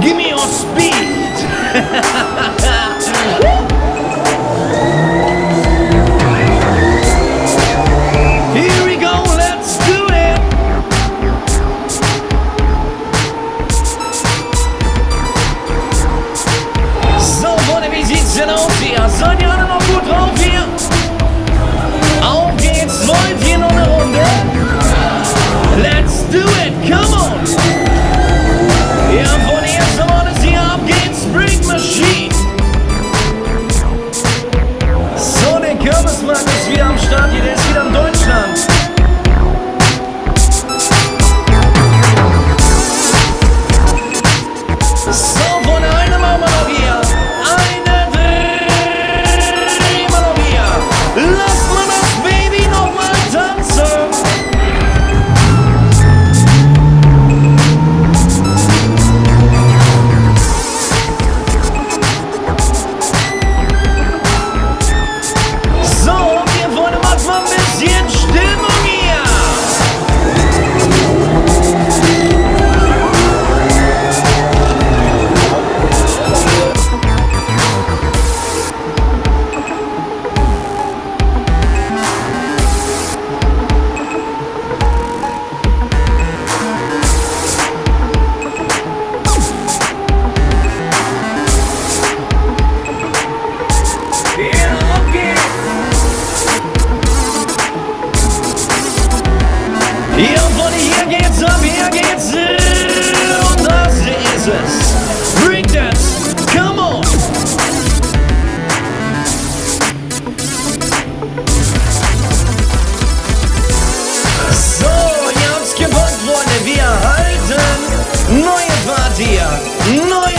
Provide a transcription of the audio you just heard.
Give me your speed. Here we go, let's do it. So, Freunde, wie sieht's denn aus hier? Seid ihr alle noch gut drauf hier? Auf geht's, wollt ihr noch eine Runde? Let's do it, come on. Ja, von erst einmal ist hier ab geht's, Spring Machine. So, der Kirmesmarkus ist wieder am Start hier, der ist wieder in Deutschland. So, von einem machen wir noch hier. Eine drehen wir noch hier. Lass mal das Baby noch mal tanzen. Ja, von hier geht's ab, hier geht's und das ist es. Breakdance, come on! So, ihr habt's gepackt, Freunde, wir halten neue Fahrt hier, neue